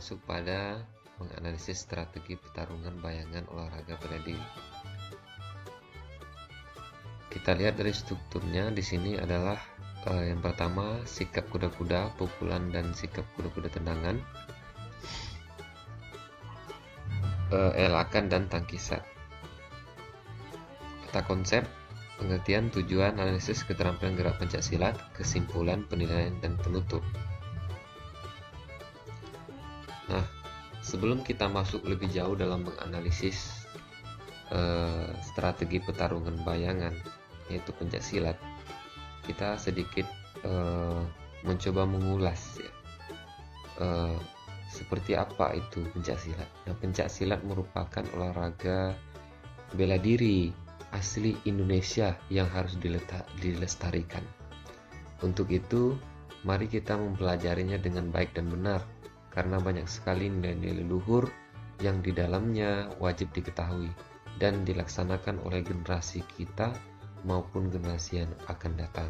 masuk pada menganalisis strategi pertarungan bayangan olahraga bela diri. Kita lihat dari strukturnya di sini adalah yang pertama sikap kuda-kuda, pukulan dan sikap kuda-kuda tendangan, elakan dan tangkisan. Peta konsep, pengertian, tujuan, analisis, keterampilan gerak pencaksilat, kesimpulan, penilaian dan penutup. Nah, sebelum kita masuk lebih jauh dalam menganalisis strategi pertarungan bayangan, yaitu pencaksilat, kita sedikit mencoba mengulas ya, seperti apa itu pencaksilat. Nah, pencaksilat merupakan olahraga bela diri asli Indonesia yang harus dilestarikan. Untuk itu, mari kita mempelajarinya dengan baik dan benar, karena banyak sekali nilai-nilai leluhur yang di dalamnya wajib diketahui dan dilaksanakan oleh generasi kita maupun generasi yang akan datang.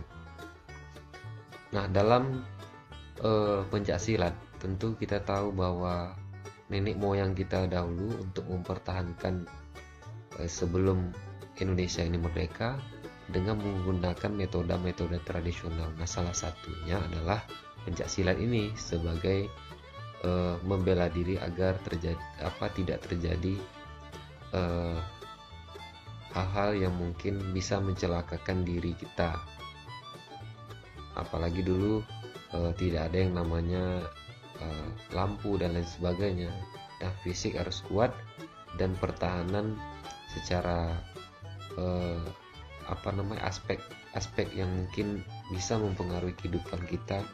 Nah, dalam pencaksilat tentu kita tahu bahwa nenek moyang kita dahulu untuk mempertahankan sebelum Indonesia ini merdeka dengan menggunakan metode-metode tradisional. Nah, salah satunya adalah pencaksilat ini sebagai membela diri agar tidak terjadi hal-hal yang mungkin bisa mencelakakan diri kita. Apalagi dulu tidak ada yang namanya lampu dan lain sebagainya. Nah, fisik harus kuat dan pertahanan secara aspek yang mungkin bisa mempengaruhi kehidupan kita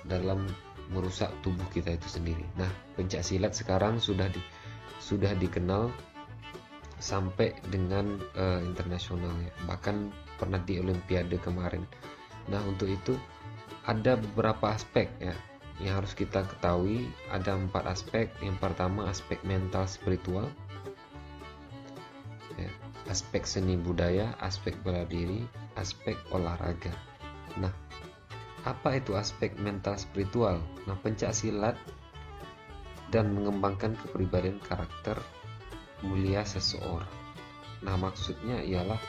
dalam merusak tubuh kita itu sendiri. Nah, pencaksilat sekarang sudah dikenal sampai dengan internasional ya. Bahkan pernah di Olimpiade kemarin. Nah, untuk itu ada beberapa aspek ya yang harus kita ketahui. Ada 4 aspek. Yang pertama aspek mental spiritual ya, aspek seni budaya, aspek bela diri, aspek olahraga. Nah, apa itu aspek mental spiritual? Nah, pencaksilat dan mengembangkan kepribadian karakter mulia seseorang. Nah, maksudnya ialah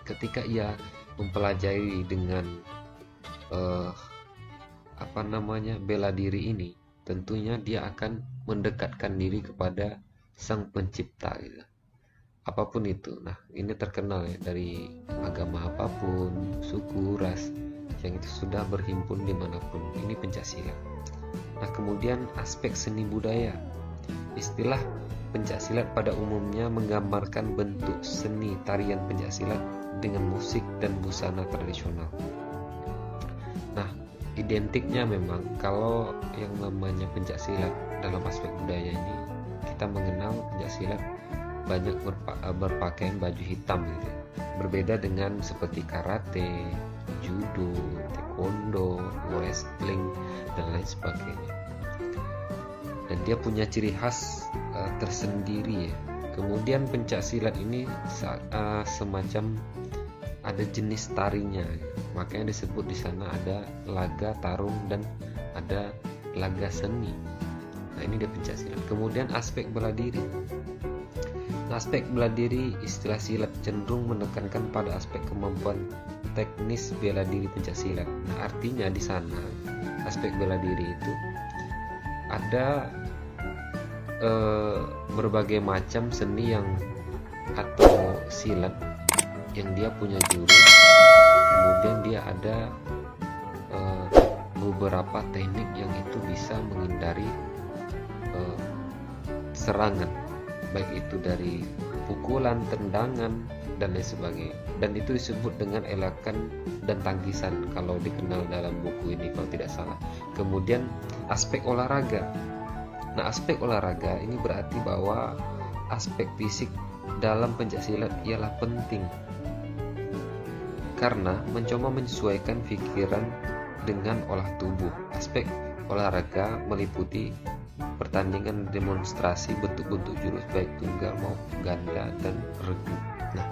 ketika ia mempelajari dengan bela diri ini, tentunya dia akan mendekatkan diri kepada sang pencipta gitu. Apapun itu. Nah, ini terkenal ya, dari agama apapun, suku, ras, yang itu sudah berhimpun dimanapun. Ini pencaksilat. Nah, kemudian aspek seni budaya. Istilah pencaksilat pada umumnya menggambarkan bentuk seni tarian pencaksilat dengan musik dan busana tradisional. Nah, identiknya memang kalau yang namanya pencaksilat dalam aspek budaya ini, kita mengenal pencaksilat banyak berpakaian baju hitam gitu. Berbeda dengan seperti karate, judo, taekwondo, wrestling dan lain sebagainya. Dan dia punya ciri khas tersendiri ya. Kemudian pencaksilat ini semacam ada jenis tarinya, makanya disebut di sana ada laga tarung dan ada laga seni. Nah, ini dia pencaksilat. Kemudian aspek bela diri. Nah, aspek bela diri istilah silat cenderung menekankan pada aspek kemampuan teknis bela diri pencaksilat. Nah, artinya di sana aspek bela diri itu ada berbagai macam seni atau silat yang dia punya jurus. Kemudian dia ada beberapa teknik yang itu bisa menghindari serangan, baik itu dari pukulan, tendangan dan lain sebagainya. Dan itu disebut dengan elakan dan tangkisan kalau dikenal dalam buku ini kalau tidak salah. Kemudian aspek olahraga. Nah, aspek olahraga ini berarti bahwa aspek fisik dalam pencaksilat ialah penting karena mencoba menyesuaikan pikiran dengan olah tubuh. Aspek olahraga meliputi pertandingan demonstrasi bentuk-bentuk jurus baik tunggal maupun ganda dan regu. Nah,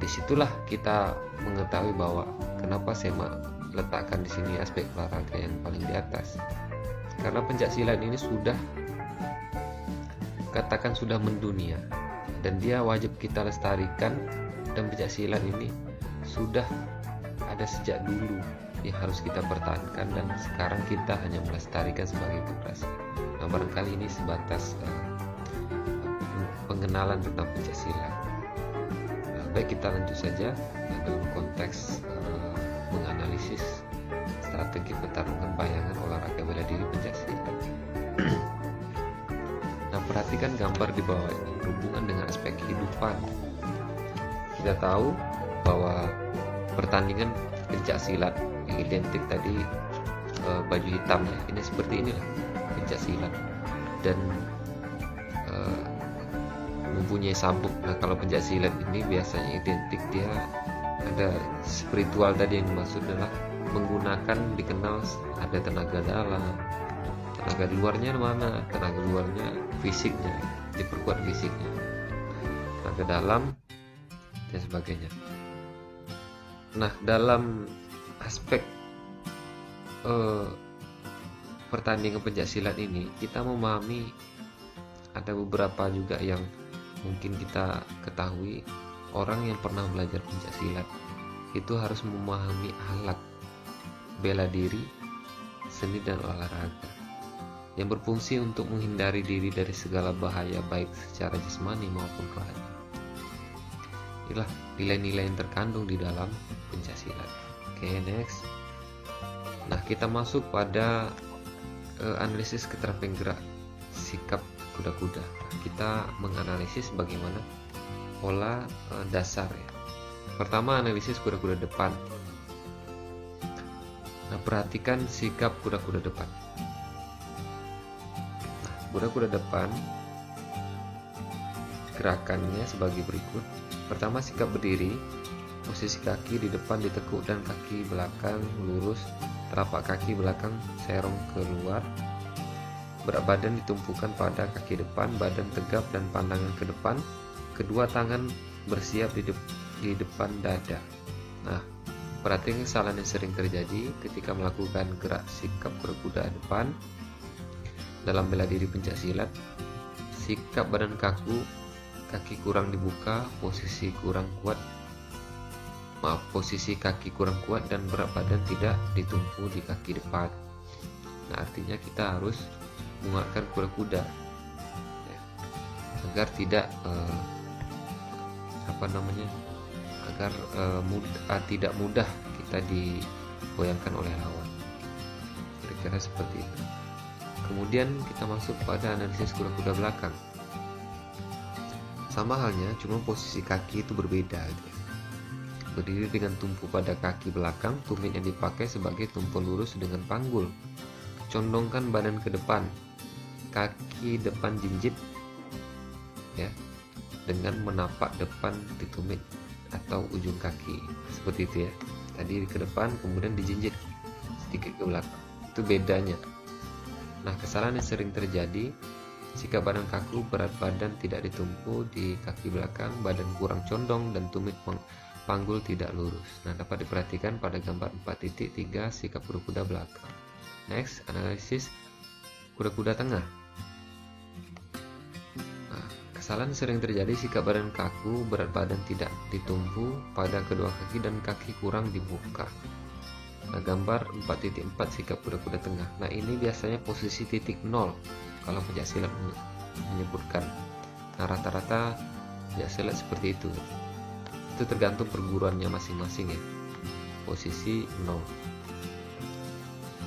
disitulah kita mengetahui bahwa kenapa saya letakkan di sini aspek olahraga yang paling di atas. Karena pencak silat ini sudah, katakan sudah mendunia, dan dia wajib kita lestarikan, dan pencak silat ini sudah ada sejak dulu yang harus kita pertahankan, dan sekarang kita hanya melestarikan sebagai tugas. Nah, barangkali ini sebatas pengenalan tentang pencak silat. Nah, baik, kita lanjut saja dalam konteks menganalisis strategi pertarungan bayangan olahraga bela diri pencak silat. Nah, perhatikan gambar di bawah ini berhubungan dengan aspek kehidupan. Kita tahu bahwa pertandingan pencak silat yang identik tadi baju hitamnya ini seperti inilah pencak silat, dan mempunyai sabuk. Nah, kalau pencak silat ini biasanya identik dia ada spiritual tadi, yang dimaksud adalah menggunakan, dikenal ada tenaga dalam, tenaga luarnya mana, tenaga luarnya fisiknya, diperkuat fisiknya, tenaga dalam dan sebagainya. Nah, dalam aspek pertandingan pencak silat ini kita memahami ada beberapa juga yang mungkin kita ketahui. Orang yang pernah belajar pencak silat itu harus memahami alat bela diri, seni dan olahraga yang berfungsi untuk menghindari diri dari segala bahaya baik secara jasmani maupun rohani. Inilah nilai-nilai yang terkandung di dalam pencak silat. Oke, next. Nah, kita masuk pada analisis keterampilan gerak sikap kuda-kuda. Kita menganalisis bagaimana pola dasar ya. Pertama, analisis kuda-kuda depan. Nah, perhatikan sikap kuda-kuda depan. Nah, kuda-kuda depan gerakannya sebagai berikut. Pertama, sikap berdiri. Posisi kaki di depan ditekuk dan kaki belakang lurus, telapak kaki belakang serong keluar. Berat badan ditumpukan pada kaki depan, badan tegap dan pandangan ke depan. Kedua tangan bersiap di depan dada. Nah, perhatikan kesalahan yang sering terjadi ketika melakukan gerak sikap kuda-kuda depan dalam bela diri pencak silat. Sikap badan kaku, kaki kurang dibuka, posisi kaki kurang kuat dan berat badan tidak ditumpu di kaki depan. Nah, artinya kita harus menguatkan kuda-kuda ya, agar tidak tidak mudah kita digoyangkan oleh lawan. Kira-kira seperti itu. Kemudian kita masuk pada analisis kuda-kuda belakang. Sama halnya, cuma posisi kaki itu berbeda gitu. Berdiri dengan tumpu pada kaki belakang, tumit yang dipakai sebagai tumpu lurus dengan panggul. Condongkan badan ke depan, kaki depan jinjit ya, dengan menapak depan di tumit atau ujung kaki, seperti itu ya. Tadi ke depan, kemudian dijinjit sedikit ke belakang. Itu bedanya. Nah, kesalahan yang sering terjadi, sikap badan kaku, berat badan tidak ditumpu di kaki belakang, badan kurang condong dan tumit panggul tidak lurus. Nah, dapat diperhatikan pada gambar 4.3 sikap kuda-kuda belakang. Next, analisis kuda-kuda tengah. Nah, kesalahan sering terjadi, sikap badan kaku, berat badan tidak ditumpu pada kedua kaki dan kaki kurang dibuka. Nah, gambar 4.4 sikap kuda-kuda tengah. Nah, ini biasanya posisi titik 0 kalau pencak silat menyebutkan. Nah, rata-rata pencak silat seperti itu. Itu tergantung perguruannya masing-masing ya. Posisi 0.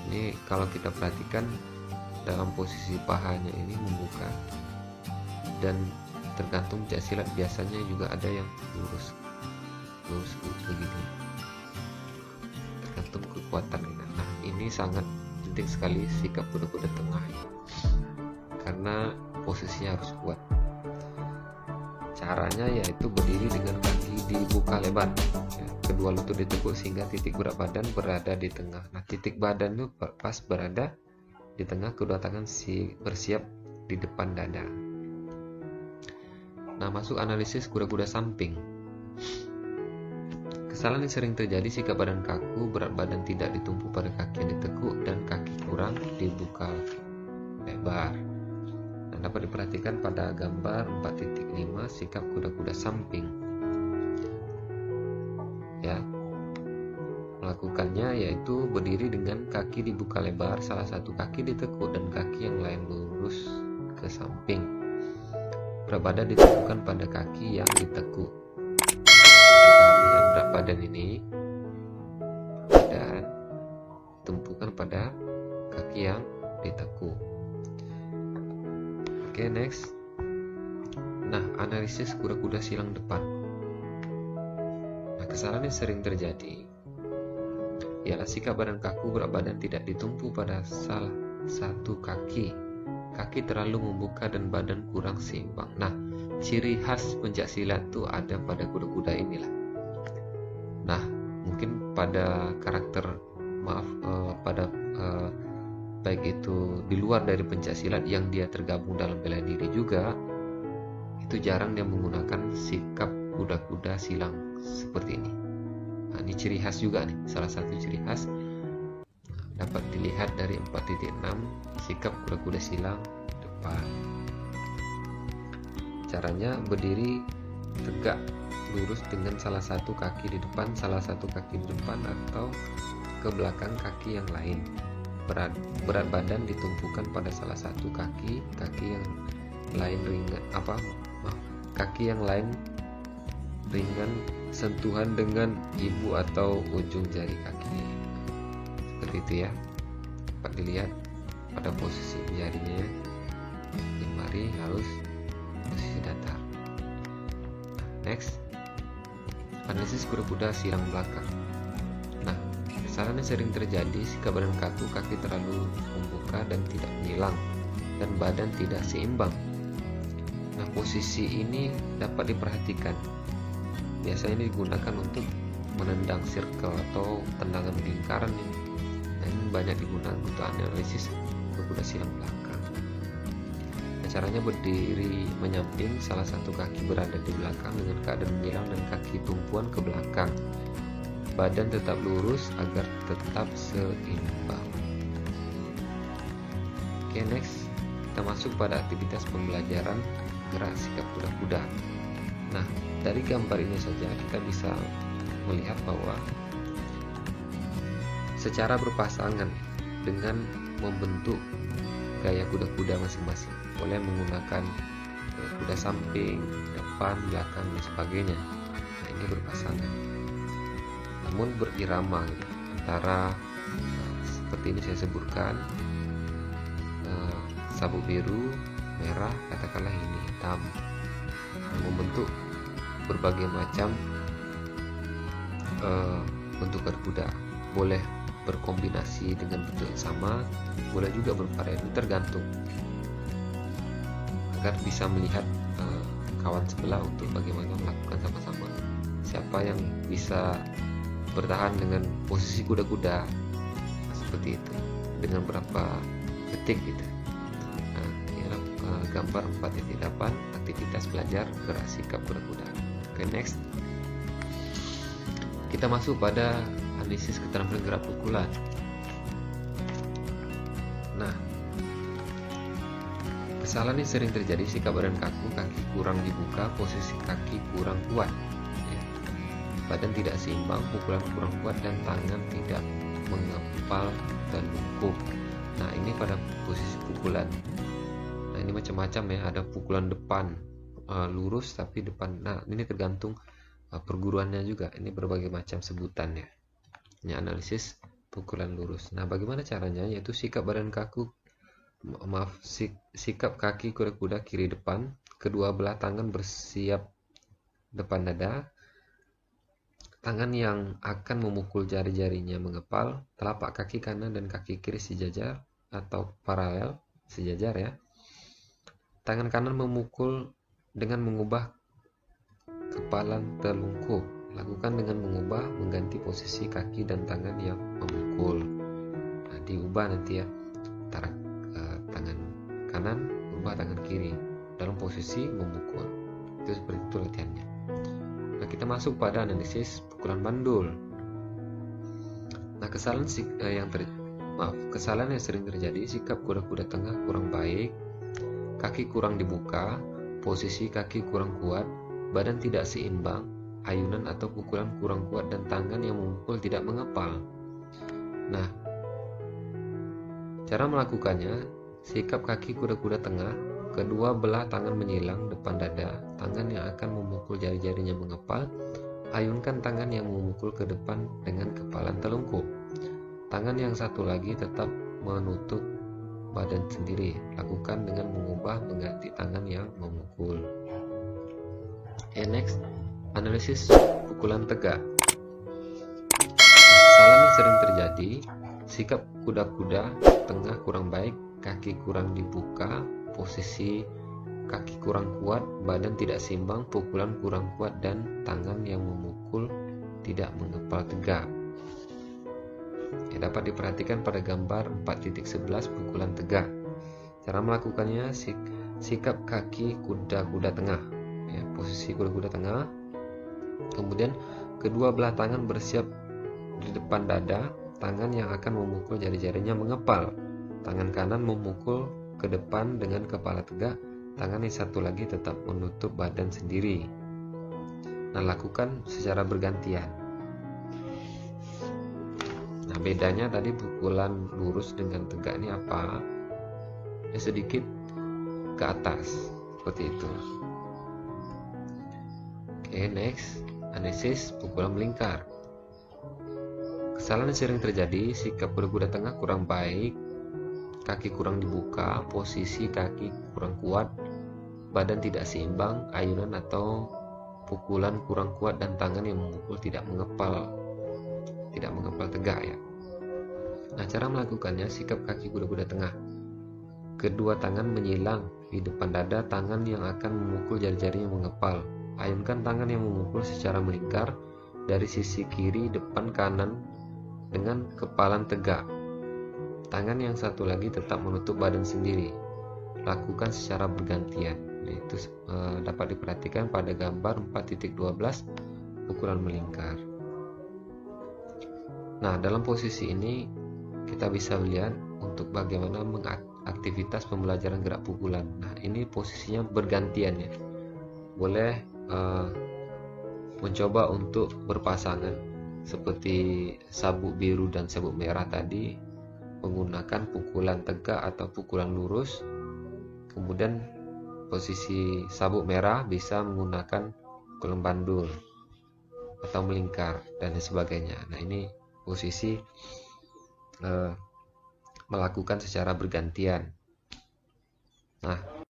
Ini kalau kita perhatikan dalam posisi pahanya ini membuka, dan tergantung pencak silat biasanya juga ada yang lurus begini, tergantung kekuatan kita. Nah, ini sangat penting sekali sikap kuda-kuda tengah karena posisinya harus kuat. Caranya yaitu berdiri dengan kaki dibuka lebar ya, kedua lutut ditekuk sehingga titik berat badan berada di tengah. Nah, titik badan itu pas berada di tengah, kedua tangan bersiap di depan dada. Nah, masuk analisis kuda-kuda samping. Kesalahan yang sering terjadi, sikap badan kaku, berat badan tidak ditumpu pada kaki yang ditekuk dan kaki kurang dibuka. lebar. Nah, dapat diperhatikan pada gambar 4.5 sikap kuda-kuda samping. Ya, melakukannya yaitu berdiri dengan kaki dibuka lebar, salah satu kaki ditekuk dan kaki yang lain lurus ke samping. Berat badan ditumpukan pada kaki yang ditekuk. Ya, berat badan ini dan tumpukan pada kaki yang ditekuk. Oke, next. Nah, analisis kuda-kuda silang depan. Nah, kesalahan yang sering terjadi ialah sikap badan kaku, berat badan tidak ditumpu pada salah satu kaki. Kaki terlalu membuka dan badan kurang seimbang. Nah, ciri khas pencaksilat itu ada pada kuda-kuda inilah. Nah, mungkin pada karakter baik itu di luar dari pencaksilat yang dia tergabung dalam bela diri juga, itu jarang dia menggunakan sikap kuda-kuda silang seperti ini. Nah, ini ciri khas juga nih, salah satu ciri khas dapat dilihat dari 4.6 sikap kuda-kuda silang depan. Caranya berdiri tegak lurus dengan salah satu kaki di depan, atau ke belakang kaki yang lain. Berat badan ditumpukan pada salah satu kaki yang lain ringan sentuhan dengan ibu atau ujung jari kaki. Seperti itu ya. Dapat dilihat pada posisi jarinya, jemari harus posisi datar. Next, analisis kuda-kuda silang belakang. Nah, kesalahan yang sering terjadi sikap badan kaku, kaki terlalu membuka dan tidak menyilang, dan badan tidak seimbang. Nah, posisi ini dapat diperhatikan. Biasanya ini digunakan untuk menendang circle atau tendangan lingkaran ini. Nah, ini banyak digunakan untuk analisis kuda silang belakang. Nah, caranya berdiri menyamping, salah satu kaki berada di belakang dengan keadaan menyilang dan kaki tumpuan ke belakang. Badan tetap lurus agar tetap seimbang. Oke, next kita masuk pada aktivitas pembelajaran gerak sikap kuda-kuda. Nah, dari gambar ini saja kita bisa melihat bahwa secara berpasangan dengan membentuk gaya kuda-kuda masing-masing, boleh menggunakan kuda samping, depan, belakang, dan sebagainya. Nah, ini berpasangan, namun berirama gitu, antara seperti ini saya sebutkan, sabuk biru, merah, katakanlah ini hitam, membentuk berbagai macam bentuk kuda. Boleh berkombinasi dengan bentuk yang sama, boleh juga bervariasi, tergantung, agar bisa melihat kawan sebelah untuk bagaimana melakukan sama-sama. Siapa yang bisa bertahan dengan posisi kuda-kuda seperti itu dengan berapa detik gitu. Nah, inilah gambar 4.8 aktivitas belajar gerak sikap kuda-kuda. Oke, next kita masuk pada analisis keterampilan gerak pukulan. Nah, kesalahan ini sering terjadi sikap badan kaku, kaki kurang dibuka, posisi kaki kurang kuat, ya. Badan tidak seimbang, pukulan kurang kuat, dan tangan tidak mengepal dan lungkup. Nah, ini pada posisi pukulan. Nah, ini macam-macam ya, ada pukulan depan lurus tapi depan. Nah, ini tergantung perguruannya juga. Ini berbagai macam sebutannya. Ini analisis pukulan lurus. Nah, bagaimana caranya? Yaitu sikap badan kaku, sikap kaki kuda-kuda kiri depan, kedua belah tangan bersiap depan dada, tangan yang akan memukul jari-jarinya mengepal, telapak kaki kanan dan kaki kiri sejajar atau paralel, sejajar ya. Tangan kanan memukul dengan mengubah kepalan terlungkup. Lakukan dengan mengganti posisi kaki dan tangan yang memukul. Nah, diubah nanti ya, antara tangan kanan ubah tangan kiri dalam posisi memukul. Itu seperti itu latihannya. Nah, kita masuk pada analisis pukulan mandul. Nah, kesalahan kesalahan yang sering terjadi, sikap kuda-kuda tengah kurang baik, kaki kurang dibuka, posisi kaki kurang kuat, badan tidak seimbang, ayunan atau pukulan kurang kuat, dan tangan yang memukul tidak mengepal. Nah, cara melakukannya, sikap kaki kuda-kuda tengah, kedua belah tangan menyilang depan dada, tangan yang akan memukul jari-jarinya mengepal, ayunkan tangan yang memukul ke depan dengan kepalan telungkup. Tangan yang satu lagi tetap menutup badan sendiri. Lakukan dengan mengubah mengganti tangan yang memukul. Next, analisis pukulan tegak. Kesalahan yang sering terjadi, sikap kuda-kuda tengah kurang baik, kaki kurang dibuka, posisi kaki kurang kuat, badan tidak seimbang, pukulan kurang kuat, dan tangan yang memukul tidak mengepal tegak. Dapat diperhatikan pada gambar 4.11 pukulan tegak. Cara melakukannya, sikap kaki kuda-kuda tengah, posisi kuda-kuda tengah, kemudian kedua belah tangan bersiap di depan dada, tangan yang akan memukul jari-jarinya mengepal, tangan kanan memukul ke depan dengan kepala tegak, tangan yang satu lagi tetap menutup badan sendiri. Nah, lakukan secara bergantian. Nah, bedanya tadi pukulan lurus dengan tegak ini apa? Sedikit ke atas, seperti itu. Next, analisis pukulan melingkar. Kesalahan yang sering terjadi, sikap kuda-kuda tengah kurang baik, kaki kurang dibuka, posisi kaki kurang kuat, badan tidak seimbang, ayunan atau pukulan kurang kuat, dan tangan yang memukul tidak mengepal tegak ya. Nah, cara melakukannya, sikap kaki kuda-kuda tengah, kedua tangan menyilang di depan dada, tangan yang akan memukul jari-jarinya mengepal, ayunkan tangan yang memukul secara melingkar dari sisi kiri depan kanan dengan kepalan tegak, tangan yang satu lagi tetap menutup badan sendiri. Lakukan secara bergantian. Nah, itu dapat diperhatikan pada gambar 4.12 pukulan melingkar. Nah, dalam posisi ini kita bisa lihat untuk bagaimana aktivitas pembelajaran gerak pukulan. Nah, ini posisinya bergantian ya. Boleh mencoba untuk berpasangan seperti sabuk biru dan sabuk merah tadi, menggunakan pukulan tegak atau pukulan lurus. Kemudian posisi sabuk merah bisa menggunakan pukulan bandul atau melingkar dan sebagainya. Nah, ini posisi melakukan secara bergantian. Nah,